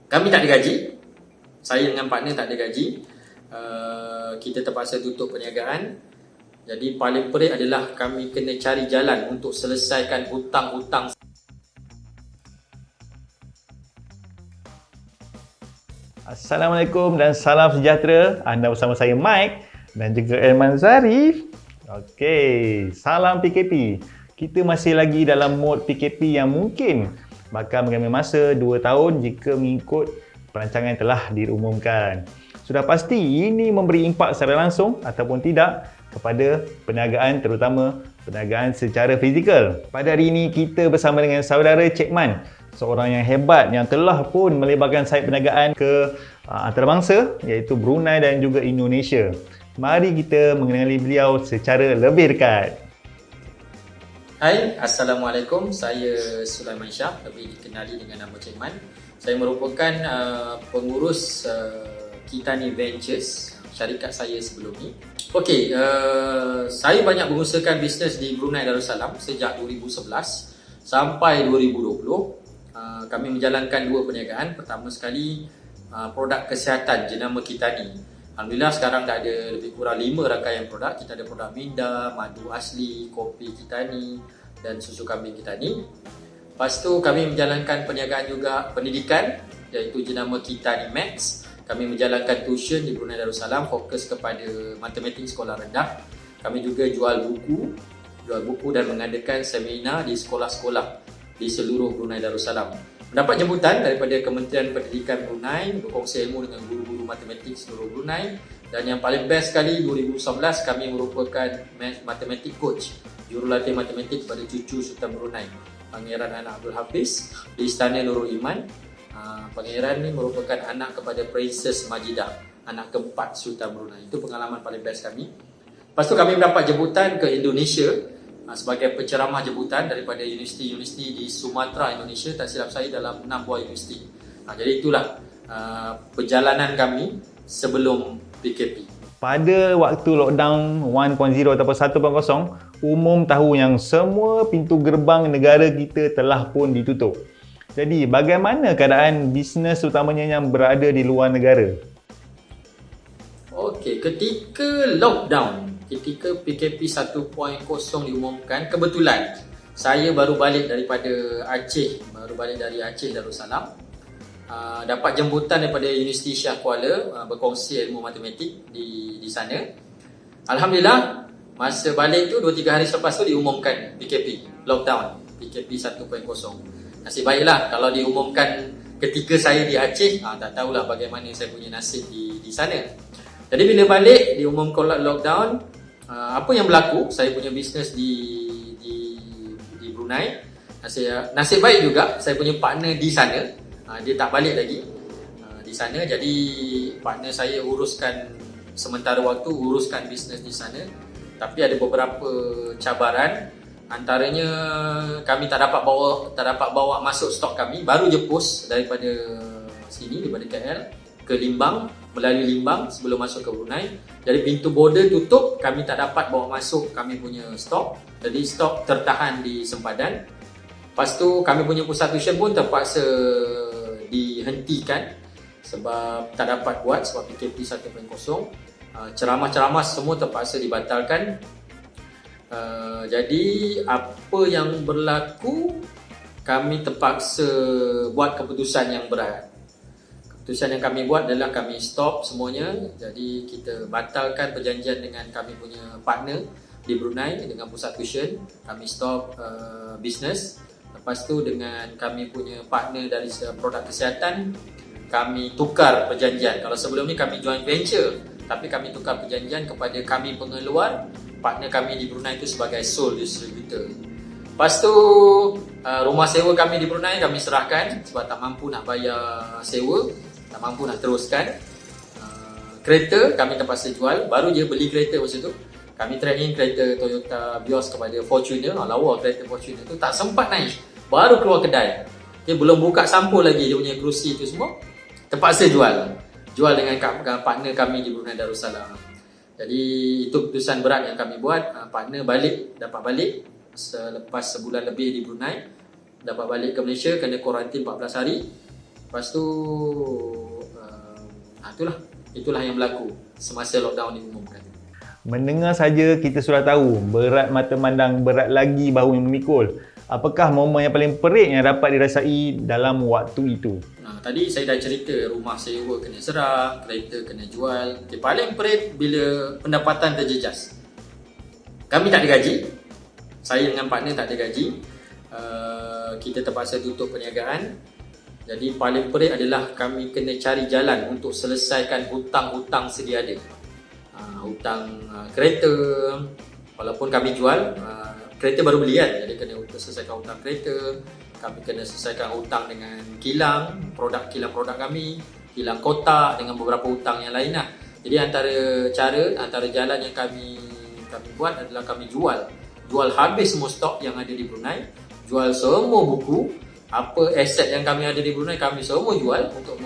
Kami tak ada gaji. Saya dengan partner tak ada gaji. Kita terpaksa tutup perniagaan. Jadi paling pelik adalah kami kena cari jalan untuk selesaikan hutang-hutang. Assalamualaikum dan salam sejahtera. Anda bersama saya Mike dan juga Elman Zarif. Okey, salam PKP. Kita masih lagi dalam mod PKP yang mungkin bakal mengambil masa 2 tahun jika mengikut perancangan yang telah diumumkan. Sudah pasti ini memberi impak secara langsung ataupun tidak kepada perniagaan, terutama perniagaan secara fizikal. Pada hari ini kita bersama dengan saudara Cik Man, seorang yang hebat yang telah pun melebarkan sayap perniagaan ke antarabangsa iaitu Brunei dan juga Indonesia. Mari kita mengenali beliau secara lebih dekat. Hai, Assalamualaikum. Saya Sulaiman Shah, lebih dikenali dengan nama Cik Man. Saya merupakan pengurus Kitani Ventures, syarikat saya sebelum ni. Okey, saya banyak mengusahakan bisnes di Brunei Darussalam sejak 2011 sampai 2020. Kami menjalankan 2 perniagaan. Pertama sekali, produk kesihatan jenama Kitani. Alhamdulillah sekarang dah ada lebih kurang 5 rangkaian produk. Kita ada produk minda, madu asli, kopi Kitani dan susu kambing Kitani. Lepas tu kami menjalankan perniagaan juga pendidikan iaitu jenama Kitani Max. Kami menjalankan tuition di Brunei Darussalam, fokus kepada matematik sekolah rendah. Kami juga jual buku dan mengadakan seminar di sekolah-sekolah di seluruh Brunei Darussalam. Mendapat jemputan daripada Kementerian Pendidikan Brunei, berkongsi ilmu dengan guru-guru matematik seluruh Brunei. Dan yang paling best sekali, 2019 kami merupakan matematik coach, jurulatih matematik pada cucu Sultan Brunei, Pangeran Anak Abdul Hafiz di Istana Nurul Iman. Pangeran ni merupakan anak kepada Princess Majidah, anak keempat Sultan Brunei. Itu pengalaman paling best kami. Lepas tu kami mendapat jemputan ke Indonesia sebagai penceramah jemputan daripada universiti-universiti di Sumatera, Indonesia. Tak silap saya dalam 6 buah universiti. Jadi itulah perjalanan kami sebelum PKP. Pada waktu lockdown 1.0 ataupun 1.0, umum tahu yang semua pintu gerbang negara kita telah pun ditutup. Jadi, bagaimana keadaan bisnes utamanya yang berada di luar negara? Okey, ketika lockdown, ketika PKP 1.0 diumumkan, kebetulan saya baru balik daripada Aceh, dari Aceh Darussalam. Dapat jemputan daripada Universiti Shah Kuala, berkongsi ilmu matematik di sana. Alhamdulillah, masa balik tu 2-3 hari selepas tu diumumkan PKP, lockdown, PKP 1.0. Nasib baiklah kalau diumumkan ketika saya di Aceh, tak tahulah bagaimana saya punya nasib di sana. Jadi bila balik diumumkan lockdown, apa yang berlaku? Saya punya bisnes di Brunei. Nasib baik juga saya punya partner di sana. Dia tak balik lagi di sana. Jadi partner saya uruskan sementara waktu, uruskan bisnes di sana. Tapi ada beberapa cabaran. Antaranya kami tak dapat bawa masuk stok kami. Baru je post daripada sini, daripada KL ke Limbang, melalui Limbang sebelum masuk ke Brunei. Jadi pintu border tutup, kami tak dapat bawa masuk kami punya stok. Jadi stok tertahan di sempadan. Lepas tu kami punya pusat tuition pun terpaksa dihentikan sebab tak dapat buat sebab PKP 1.0. Ceramah-ceramah semua terpaksa dibatalkan. Jadi apa yang berlaku, kami terpaksa buat keputusan yang berat. Keputusan yang kami buat adalah kami stop semuanya. Jadi kita batalkan perjanjian dengan kami punya partner di Brunei dengan pusat tuition. Kami stop bisnes. Lepas tu dengan kami punya partner dari produk kesihatan, kami tukar perjanjian. Kalau sebelum ni kami joint venture, tapi kami tukar perjanjian kepada kami pengeluar, partner kami di Brunei itu sebagai sole distributor. Lepas tu rumah sewa kami di Brunei kami serahkan sebab tak mampu nak bayar sewa, tak mampu nak teruskan. Kereta kami terpaksa jual, baru je beli kereta masa tu. Kami trade in kereta Toyota Vios kepada Fortuner. Lawa kereta Fortuner tu, tak sempat naik, baru keluar kedai. Belum buka sampul lagi dia punya kerusi tu semua. Terpaksa jual dengan partner kami di Brunei Darussalam. Jadi itu keputusan berat yang kami buat. Partner dapat balik selepas sebulan lebih di Brunei. Dapat balik ke Malaysia, kena kuarantin 14 hari. Lepas tu itulah yang berlaku semasa lockdown diumumkan. Mendengar saja kita sudah tahu berat mata memandang, berat lagi bahu yang memikul. Apakah momen yang paling perit yang dapat dirasai dalam waktu itu? Tadi saya dah cerita rumah sewa kena serah, kereta kena jual. Paling perit bila pendapatan terjejas. Kami tak ada gaji. Saya dengan partner tak ada gaji. Kita terpaksa tutup perniagaan. Jadi paling perit adalah kami kena cari jalan untuk selesaikan hutang-hutang sedia ada. Hutang kereta, walaupun kami jual, kereta baru beli kan, jadi kena selesaikan hutang kereta. Kami kena selesaikan hutang dengan kilang, kilang produk kami, kilang kotak dengan beberapa hutang yang lain lah. Jadi antara jalan yang kami buat adalah kami jual habis semua stok yang ada di Brunei, jual semua buku, apa aset yang kami ada di Brunei kami semua jual untuk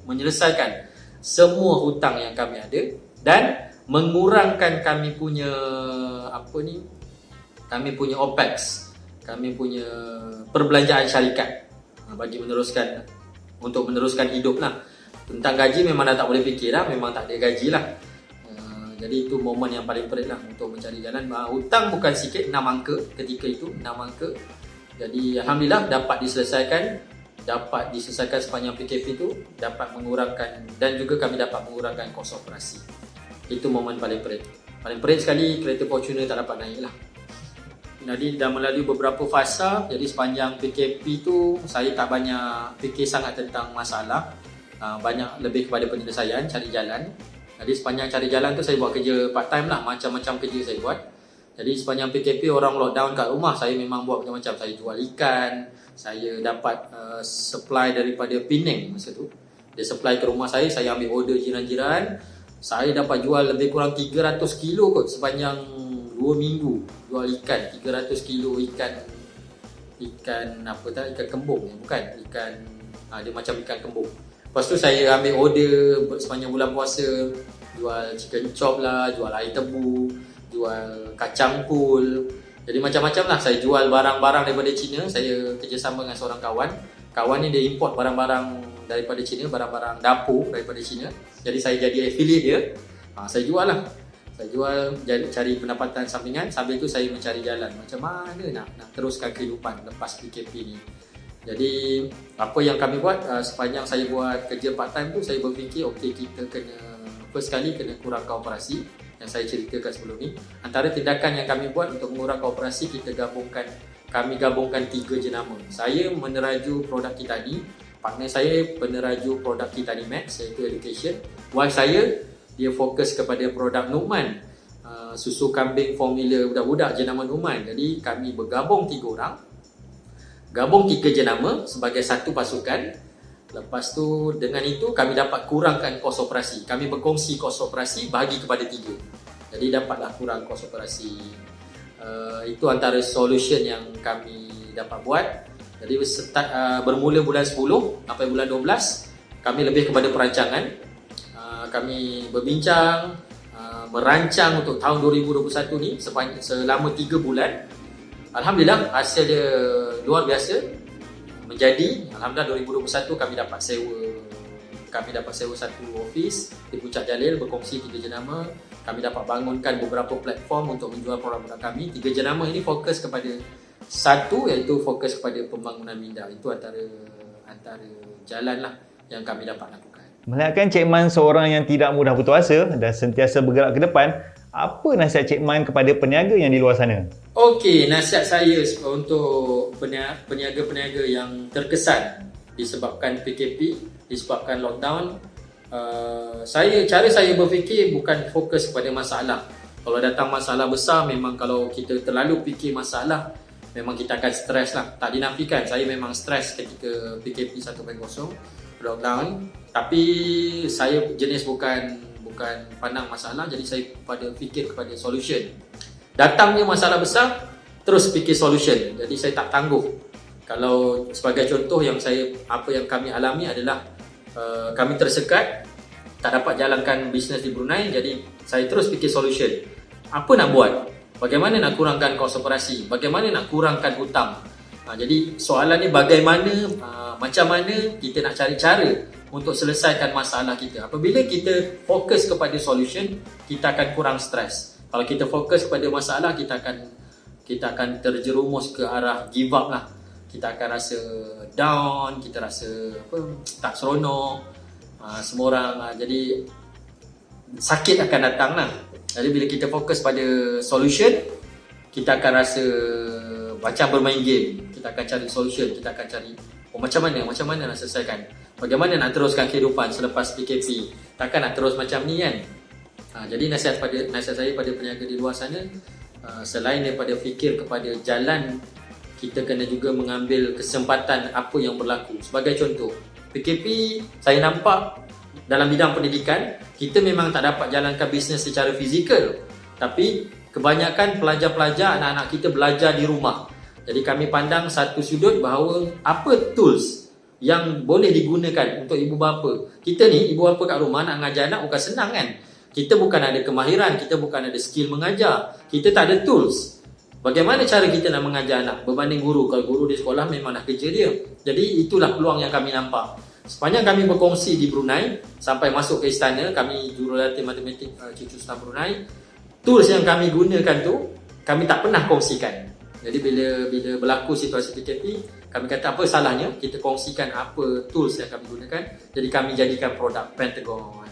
menyelesaikan semua hutang yang kami ada dan mengurangkan kami punya OPEX, kami punya perbelanjaan syarikat bagi meneruskan hidup lah. Tentang gaji memang dah tak boleh fikir lah, memang tak ada gaji lah. Jadi itu momen yang paling perit lah untuk mencari jalan. Hutang bukan sikit, 6 angka ketika itu, 6 angka. Jadi alhamdulillah dapat diselesaikan sepanjang PKP itu, dapat mengurangkan, dan juga kami dapat mengurangkan kos operasi. Itu momen paling perit. Paling perit sekali kereta Fortuner tak dapat naik lah. Jadi dah melalui beberapa fasa. Jadi sepanjang PKP tu saya tak banyak fikir sangat tentang masalah, banyak lebih kepada penyelesaian, cari jalan. Jadi sepanjang cari jalan tu saya buat kerja part time lah, macam-macam kerja saya buat. Jadi sepanjang PKP orang lockdown kat rumah, saya memang buat macam-macam. Saya jual ikan, saya dapat supply daripada Penang masa tu. Dia supply ke rumah saya ambil order jiran-jiran. Saya dapat jual lebih kurang 300 kilo kot sepanjang 2 minggu jual ikan, 300 kilo ikan kembung, bukan ikan, dia macam ikan kembung. Lepas tu saya ambil order sepanjang bulan puasa, jual chicken chop lah, jual air tebu, jual kacang pul. Jadi macam-macam lah saya jual barang-barang daripada China. Saya kerjasama dengan seorang kawan ni dia import barang-barang daripada China, barang-barang dapur daripada China. Jadi saya jadi affiliate dia. Saya jual lah. Saya jual, cari pendapatan sampingan. Sambil tu saya mencari jalan macam mana nak teruskan kehidupan lepas PKP ni. Jadi apa yang kami buat, sepanjang saya buat kerja part time tu, saya berfikir kita first kali kena kurangkan operasi yang saya ceritakan sebelum ni. Antara tindakan yang kami buat untuk mengurangkan operasi, kami gabungkan 3 jenama. Saya meneraju produk Kitani, partner saya peneraju produk Kitani Max iaitu education. Wife saya dia fokus kepada produk Numan, susu kambing formula budak-budak jenama Numan. Jadi kami bergabung 3 orang, gabung 3 jenama sebagai satu pasukan. Lepas tu dengan itu kami dapat kurangkan kos operasi. Kami berkongsi kos operasi bahagi kepada 3. Jadi dapatlah kurang kos operasi. Itu antara solution yang kami dapat buat. Jadi bermula bulan 10 sampai bulan 12 kami lebih kepada perancangan. Kami berbincang, merancang untuk tahun 2021 ni selama 3 bulan. Alhamdulillah hasil dia luar biasa menjadi. Alhamdulillah 2021 kami dapat sewa satu office di Puncak Jalil, berkongsi 3 jenama. Kami dapat bangunkan beberapa platform untuk menjual produk-produk kami. 3 jenama ini fokus kepada satu, iaitu fokus kepada pembangunan minda. Itu antara jalan lah yang kami dapat lakukan. Melihatkan Cik Man seorang yang tidak mudah putus asa dan sentiasa bergerak ke depan, apa nasihat Cik Man kepada peniaga yang di luar sana? Okey, nasihat saya untuk peniaga-peniaga yang terkesan disebabkan PKP, disebabkan lockdown. Cara saya berfikir bukan fokus kepada masalah. Kalau datang masalah besar, memang kalau kita terlalu fikir masalah, memang kita akan stres lah. Tak dinafikan, saya memang stres ketika PKP 1.0 lockdown. Tapi saya jenis bukan pandang masalah, jadi saya fikir kepada solution. Datangnya masalah besar, terus fikir solution. Jadi saya tak tangguh. Kalau sebagai contoh apa yang kami alami adalah kami tersekat, tak dapat jalankan bisnes di Brunei. Jadi saya terus fikir solution. Apa nak buat? Bagaimana nak kurangkan kos operasi? Bagaimana nak kurangkan hutang? Jadi soalan ni bagaimana, macam mana kita nak cari cara untuk selesaikan masalah kita. Apabila kita fokus kepada solution, kita akan kurang stres. Kalau kita fokus kepada masalah, kita akan terjerumus ke arah give up lah. Kita akan rasa down, kita rasa tak seronok, semua orang jadi sakit akan datang lah. Jadi bila kita fokus pada solution, kita akan rasa macam bermain game. Kita akan cari solution, kita akan cari macam mana nak selesaikan, bagaimana nak teruskan kehidupan selepas PKP, takkan nak terus macam ni kan. Jadi nasihat saya pada peniaga di luar sana, selain daripada fikir kepada jalan, kita kena juga mengambil kesempatan apa yang berlaku. Sebagai contoh, PKP saya nampak dalam bidang pendidikan, kita memang tak dapat jalankan bisnes secara fizikal, tapi kebanyakan pelajar-pelajar, anak-anak kita belajar di rumah. Jadi kami pandang satu sudut bahawa apa tools yang boleh digunakan untuk ibu bapa. Kita ni ibu bapa kat rumah nak mengajar anak bukan senang kan. Kita bukan ada kemahiran, kita bukan ada skill mengajar. Kita tak ada tools. Bagaimana cara kita nak mengajar anak berbanding guru? Kalau guru di sekolah memang dah kerja dia. Jadi itulah peluang yang kami nampak. Sepanjang kami berkongsi di Brunei sampai masuk ke istana, kami jurulatih matematik Cucu Sultan Brunei, tools yang kami gunakan tu kami tak pernah kongsikan. Jadi bila berlaku situasi PKP, kami kata apa salahnya kita kongsikan apa tools yang kami gunakan. Jadi kami jadikan produk Pentagon.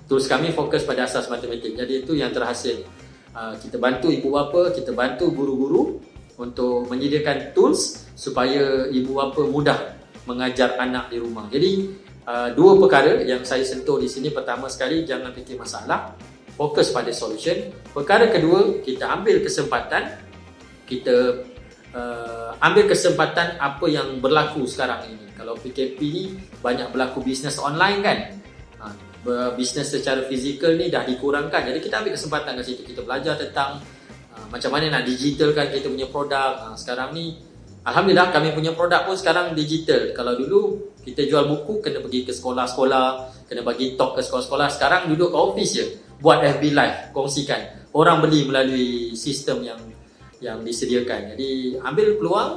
Tools kami fokus pada asas matematik. Jadi itu yang terhasil. Kita bantu ibu bapa, kita bantu guru-guru untuk menyediakan tools supaya ibu bapa mudah mengajar anak di rumah. Jadi dua perkara yang saya sentuh di sini. Pertama sekali, jangan fikir masalah, fokus pada solution. Perkara kedua, kita ambil kesempatan, kita ambil kesempatan apa yang berlaku sekarang ini. Kalau PKP ni banyak berlaku bisnes online kan, bisnes secara fizikal ni dah dikurangkan. Jadi kita ambil kesempatan kat situ, kita belajar tentang macam mana nak digitalkan kita punya produk. Sekarang ni alhamdulillah kami punya produk pun sekarang digital. Kalau dulu kita jual buku kena pergi ke sekolah-sekolah, kena bagi talk ke sekolah-sekolah. Sekarang duduk ke office je, buat FB live, kongsikan. Orang beli melalui sistem yang disediakan. Jadi ambil peluang,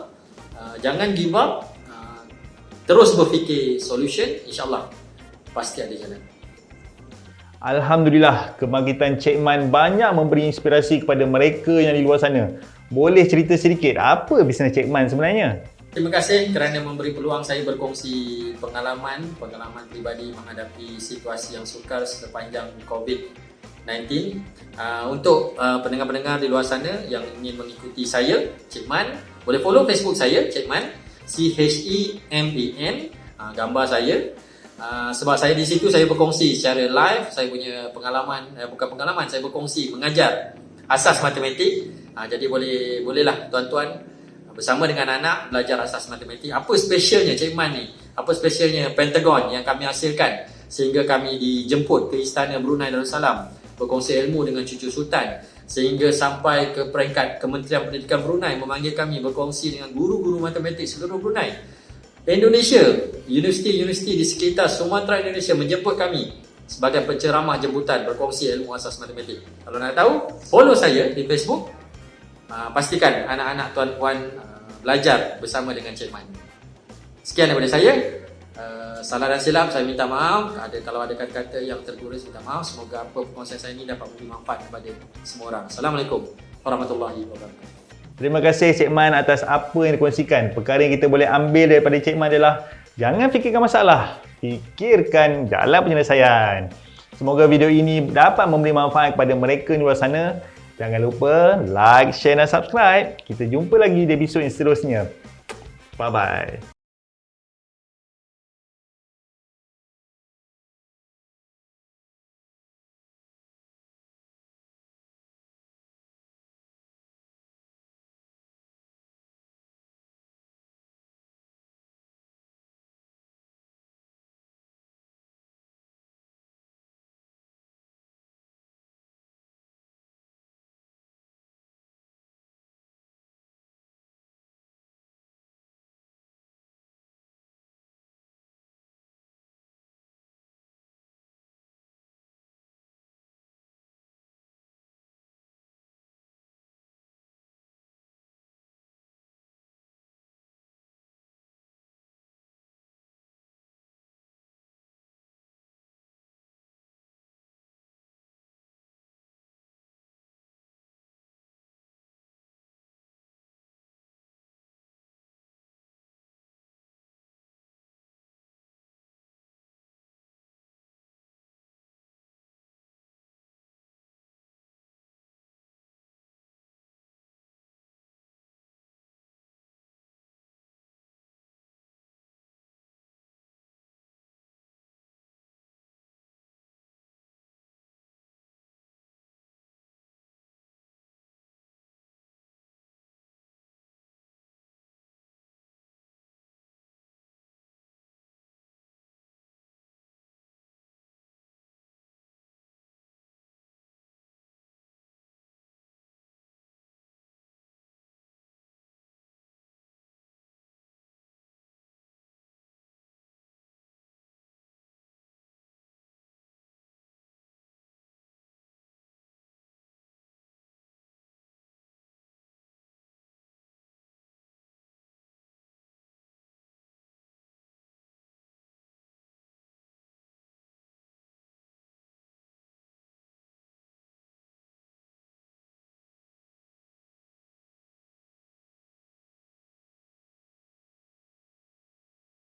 jangan give up, terus berfikir solution, insyaAllah pasti ada jalan. Alhamdulillah, kebangkitan Cik Man banyak memberi inspirasi kepada mereka yang di luar sana. Boleh cerita sedikit apa bisnes Cik Man sebenarnya? Terima kasih kerana memberi peluang saya berkongsi pengalaman pribadi menghadapi situasi yang sukar sepanjang COVID-19. Untuk pendengar-pendengar di luar sana yang ingin mengikuti saya, Cik Man, boleh follow Facebook saya, Cik Man, CHEMAN, gambar saya. Sebab saya di situ saya berkongsi secara live saya punya pengalaman, saya berkongsi mengajar asas matematik. Jadi bolehlah tuan-tuan bersama dengan anak belajar asas matematik. Apa specialnya Cik Man ni? Apa specialnya Pentagon yang kami hasilkan sehingga kami dijemput ke Istana Brunei Darussalam berkongsi ilmu dengan Cucu Sultan, sehingga sampai ke peringkat Kementerian Pendidikan Brunei memanggil kami berkongsi dengan guru-guru matematik seluruh Brunei. Indonesia, universiti-universiti di sekitar Sumatera Indonesia menjemput kami sebagai penceramah jemputan berkongsi ilmu asas matematik. Kalau nak tahu, follow saya di Facebook. Pastikan anak-anak tuan-puan belajar bersama dengan Cik Man. Sekian daripada saya. Salah dan silap saya minta maaf. Kalau ada kata-kata yang tergurus, minta maaf. Semoga apa perkongsian saya ini dapat memberi manfaat kepada semua orang. Assalamualaikum warahmatullahi wabarakatuh. Terima kasih Cik Man atas apa yang dikongsikan. Perkara yang kita boleh ambil daripada Cik Man adalah jangan fikirkan masalah, fikirkan jalan penyelesaian. Semoga video ini dapat memberi manfaat kepada mereka di luar sana. Jangan lupa like, share dan subscribe. Kita jumpa lagi di episod yang seterusnya. Bye-bye.